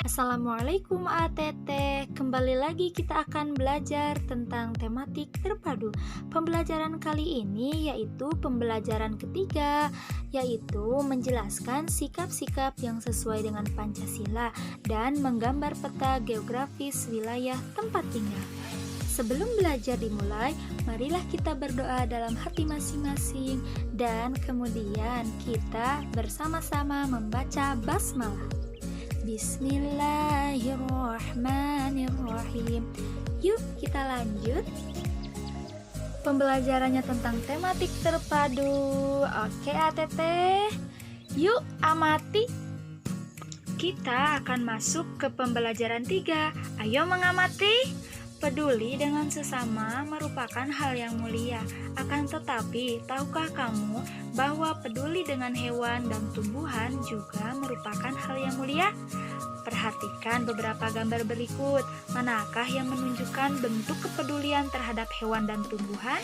Assalamualaikum ATT. Kembali lagi kita akan belajar tentang tematik terpadu. Pembelajaran kali ini yaitu pembelajaran ketiga, yaitu menjelaskan sikap-sikap yang sesuai dengan Pancasila dan menggambar peta geografis wilayah tempat tinggal. Sebelum belajar dimulai, marilah kita berdoa dalam hati masing-masing dan kemudian kita bersama-sama membaca basmalah. Bismillahirrahmanirrahim. Yuk kita lanjut. Pembelajarannya tentang tematik terpadu. Oke ATT, yuk amati. Kita akan masuk ke pembelajaran 3. Ayo mengamati. Peduli dengan sesama merupakan hal yang mulia. Akan tetapi, tahukah kamu bahwa peduli dengan hewan dan tumbuhan juga merupakan hal yang mulia? Perhatikan beberapa gambar berikut. Manakah yang menunjukkan bentuk kepedulian terhadap hewan dan tumbuhan?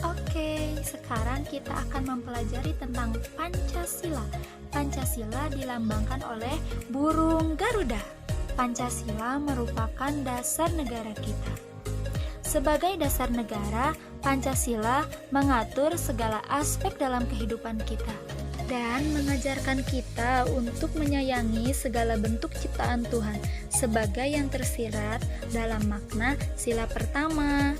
Oke, sekarang kita akan mempelajari tentang Pancasila. Pancasila dilambangkan oleh burung Garuda. Pancasila merupakan dasar negara kita. Sebagai dasar negara, Pancasila mengatur segala aspek dalam kehidupan kita dan mengajarkan kita untuk menyayangi segala bentuk ciptaan Tuhan sebagai yang tersirat dalam makna sila pertama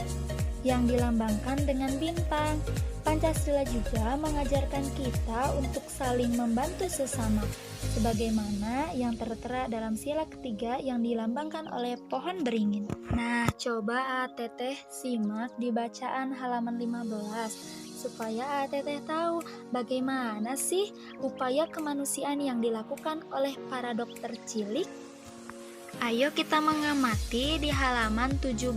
yang dilambangkan dengan bintang. Pancasila juga mengajarkan kita untuk saling membantu sesama sebagaimana yang tertera dalam sila ketiga yang dilambangkan oleh pohon beringin. Nah, coba ATT simak di bacaan halaman 15 supaya ATT tahu bagaimana sih upaya kemanusiaan yang dilakukan oleh para dokter cilik. Ayo kita mengamati di halaman 17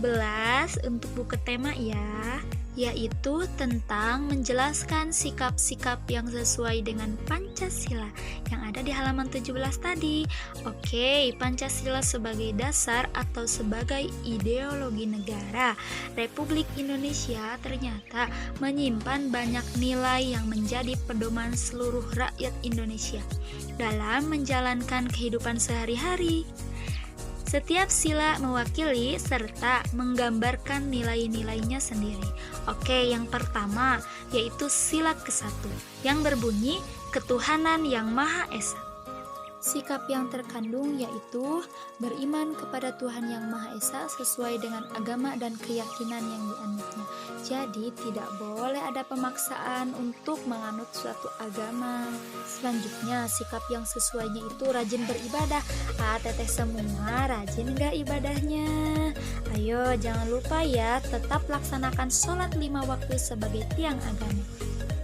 untuk buku tema ya, yaitu tentang menjelaskan sikap-sikap yang sesuai dengan Pancasila yang ada di halaman 17 tadi. Oke, Pancasila sebagai dasar atau sebagai ideologi negara Republik Indonesia ternyata menyimpan banyak nilai yang menjadi pedoman seluruh rakyat Indonesia dalam menjalankan kehidupan sehari-hari. Setiap sila mewakili serta menggambarkan nilai-nilainya sendiri. Oke, yang pertama yaitu sila ke-1 yang berbunyi ketuhanan yang Maha Esa. Sikap yang terkandung yaitu beriman kepada Tuhan yang Maha Esa sesuai dengan agama dan keyakinan yang dianutnya. Jadi tidak boleh ada pemaksaan untuk menganut suatu agama. Selanjutnya, sikap yang sesuainya itu rajin beribadah. Teteh semua rajin gak ibadahnya? Ayo jangan lupa ya, tetap laksanakan sholat 5 waktu sebagai tiang agama.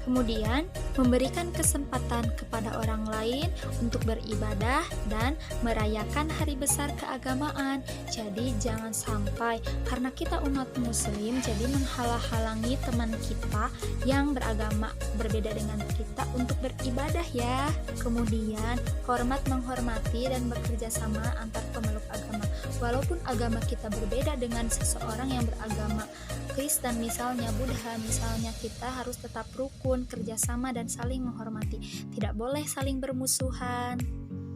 Kemudian, memberikan kesempatan kepada orang lain untuk beribadah dan merayakan hari besar keagamaan. Jadi jangan sampai karena kita umat muslim jadi menghalang-halangi teman kita yang beragama berbeda dengan kita untuk beribadah ya. Kemudian, hormat menghormati dan bekerja sama antar pemeluk agama. Walaupun agama kita berbeda dengan seseorang yang beragama Kristen misalnya, Buddha misalnya, kita harus tetap rukun, kerjasama dan saling menghormati. Tidak boleh saling bermusuhan.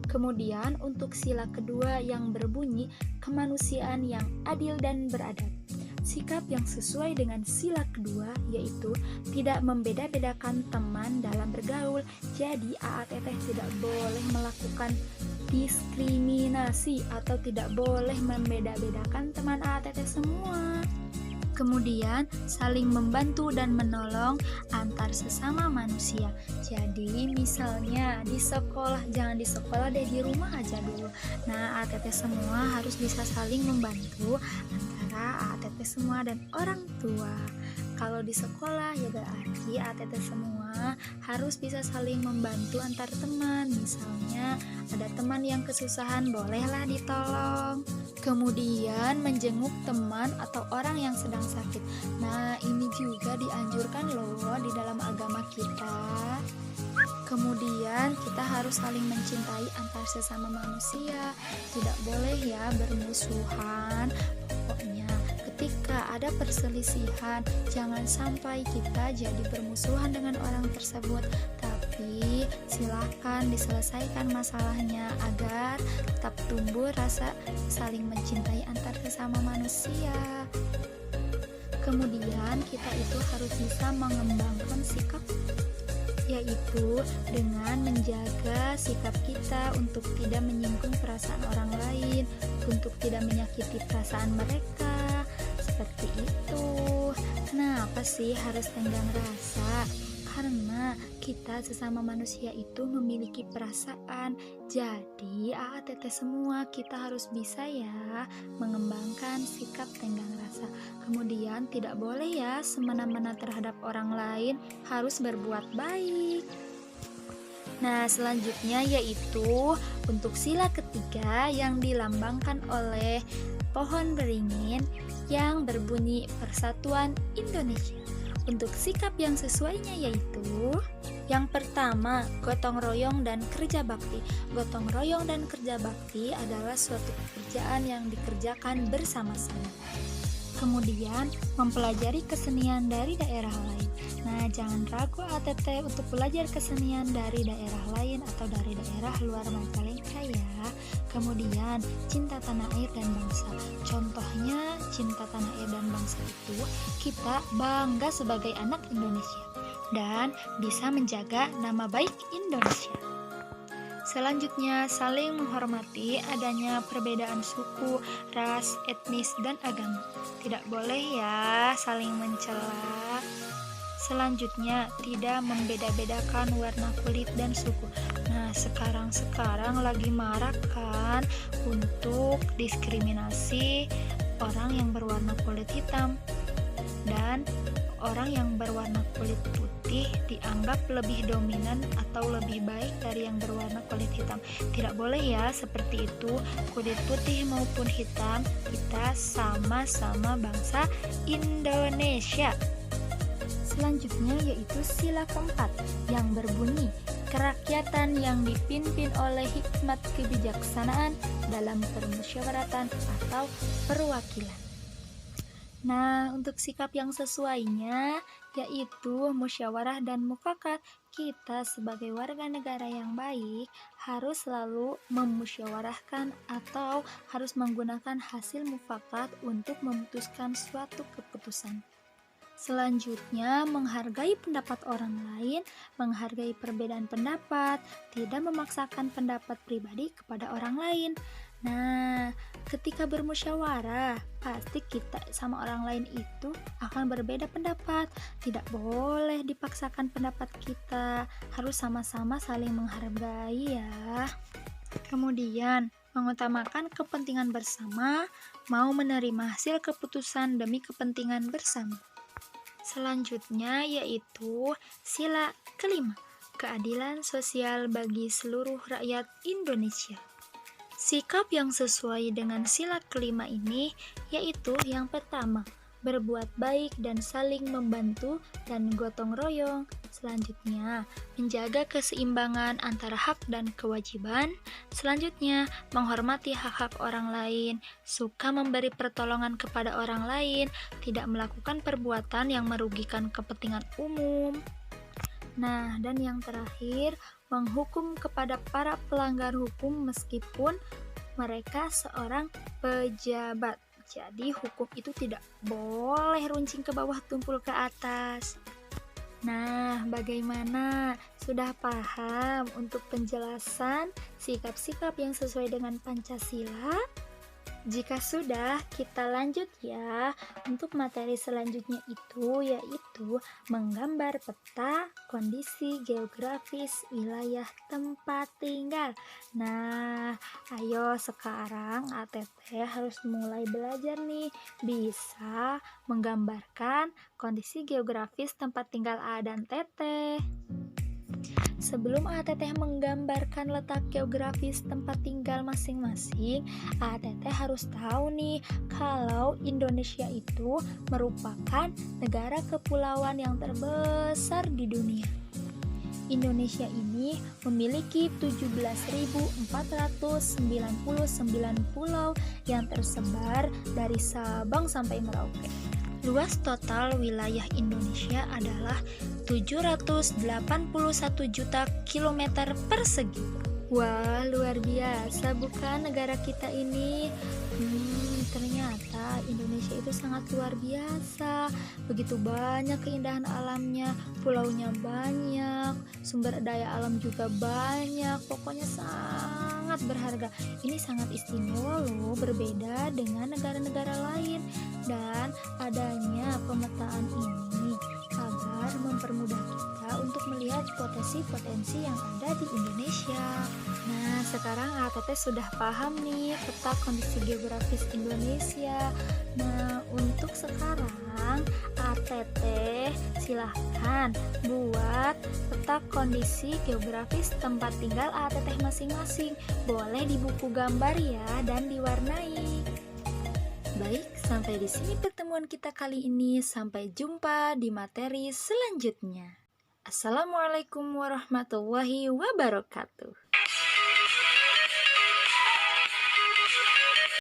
Kemudian untuk sila kedua yang berbunyi kemanusiaan yang adil dan beradab. Sikap yang sesuai dengan sila kedua yaitu tidak membeda-bedakan teman dalam bergaul. Jadi AATT tidak boleh melakukan diskriminasi atau tidak boleh membeda-bedakan teman AATT semua. Kemudian saling membantu dan menolong antar sesama manusia. Jadi misalnya di sekolah, jangan di sekolah deh, di rumah aja dulu. Nah, ATT semua harus bisa saling membantu antara ATT semua dan orang tua. Kalau di sekolah ya berarti ATT semua harus bisa saling membantu antar teman. Misalnya ada teman yang kesusahan, bolehlah ditolong. Kemudian menjenguk teman atau orang yang sedang sakit. Nah, ini juga dianjurkan loh di dalam agama kita. Kemudian kita harus saling mencintai antar sesama manusia. Tidak boleh ya bermusuhan. Pokoknya ketika ada perselisihan, jangan sampai kita jadi bermusuhan dengan orang tersebut, tapi Tapi silahkan diselesaikan masalahnya agar tetap tumbuh rasa saling mencintai antar sesama manusia. Kemudian kita itu harus bisa mengembangkan sikap, yaitu dengan menjaga sikap kita untuk tidak menyinggung perasaan orang lain, untuk tidak menyakiti perasaan mereka. Seperti itu. Kenapa sih harus tenggang rasa? Karena kita sesama manusia itu memiliki perasaan. Jadi AATT semua kita harus bisa ya mengembangkan sikap tenggang rasa. Kemudian tidak boleh ya semena-mena terhadap orang lain, harus berbuat baik. Nah, selanjutnya yaitu untuk sila ketiga yang dilambangkan oleh pohon beringin yang berbunyi Persatuan Indonesia. Untuk sikap yang sesuainya yaitu yang pertama, gotong royong dan kerja bakti. Gotong royong dan kerja bakti adalah suatu pekerjaan yang dikerjakan bersama-sama. Kemudian, mempelajari kesenian dari daerah lain. Nah, jangan ragu ATT untuk belajar kesenian dari daerah lain atau dari daerah luar Majalengka ya. Kemudian, cinta tanah air dan bangsa. Contohnya, cinta tanah air dan bangsa itu kita bangga sebagai anak Indonesia dan bisa menjaga nama baik Indonesia. Selanjutnya, saling menghormati adanya perbedaan suku, ras, etnis, dan agama. Tidak boleh ya saling mencela. Selanjutnya, tidak membeda-bedakan warna kulit dan suku. Nah, sekarang lagi marak kan untuk diskriminasi orang yang berwarna kulit hitam dan orang yang berwarna kulit putih dianggap lebih dominan atau lebih baik dari yang berwarna kulit hitam. Tidak boleh ya seperti itu. Kulit putih maupun hitam, kita sama-sama bangsa Indonesia. Selanjutnya yaitu sila keempat yang berbunyi kerakyatan yang dipimpin oleh hikmat kebijaksanaan dalam permusyawaratan atau perwakilan. Nah, untuk sikap yang sesuainya yaitu musyawarah dan mufakat. Kita sebagai warga negara yang baik harus selalu memusyawarahkan atau harus menggunakan hasil mufakat untuk memutuskan suatu keputusan. Selanjutnya, menghargai pendapat orang lain, menghargai perbedaan pendapat, tidak memaksakan pendapat pribadi kepada orang lain. Nah, ketika bermusyawarah, pasti kita sama orang lain itu akan berbeda pendapat. Tidak boleh dipaksakan pendapat kita, harus sama-sama saling menghargai ya. Kemudian, mengutamakan kepentingan bersama, mau menerima hasil keputusan demi kepentingan bersama. Selanjutnya yaitu sila kelima, keadilan sosial bagi seluruh rakyat Indonesia. Sikap yang sesuai dengan sila kelima ini yaitu yang pertama, berbuat baik dan saling membantu dan gotong royong. Selanjutnya, menjaga keseimbangan antara hak dan kewajiban. Selanjutnya, menghormati hak-hak orang lain, suka memberi pertolongan kepada orang lain, tidak melakukan perbuatan yang merugikan kepentingan umum. Nah, dan yang terakhir, menghukum kepada para pelanggar hukum meskipun mereka seorang pejabat. Jadi hukum itu tidak boleh runcing ke bawah, tumpul ke atas. Nah, bagaimana? Sudah paham untuk penjelasan sikap-sikap yang sesuai dengan Pancasila? Jika sudah, kita lanjut ya. Untuk materi selanjutnya itu yaitu menggambar peta kondisi geografis wilayah tempat tinggal. Nah, ayo sekarang ATT harus mulai belajar nih, bisa menggambarkan kondisi geografis tempat tinggal A dan Teteh. Sebelum ATT menggambarkan letak geografis tempat tinggal masing-masing, ATT harus tahu nih kalau Indonesia itu merupakan negara kepulauan yang terbesar di dunia. Indonesia ini memiliki 17.499 pulau yang tersebar dari Sabang sampai Merauke. Luas total wilayah Indonesia adalah 781 juta kilometer persegi. Wah, luar biasa bukan negara kita ini? Ternyata Indonesia itu sangat luar biasa. Begitu banyak keindahan alamnya, pulaunya banyak, sumber daya alam juga banyak. Pokoknya sangat berharga. Ini sangat istimewa loh, berbeda dengan negara-negara lain. Dan adanya pemetaan ini agar mempermudah kita untuk melihat potensi-potensi yang ada di Indonesia. Nah, sekarang ATT sudah paham nih peta kondisi geografis Indonesia. Nah, untuk sekarang ATT silahkan buat peta kondisi geografis tempat tinggal ATT masing-masing. Boleh di buku gambar ya dan diwarnai. Baik, sampai di sini pertemuan kita kali ini. Sampai jumpa di materi selanjutnya. Assalamualaikum warahmatullahi wabarakatuh.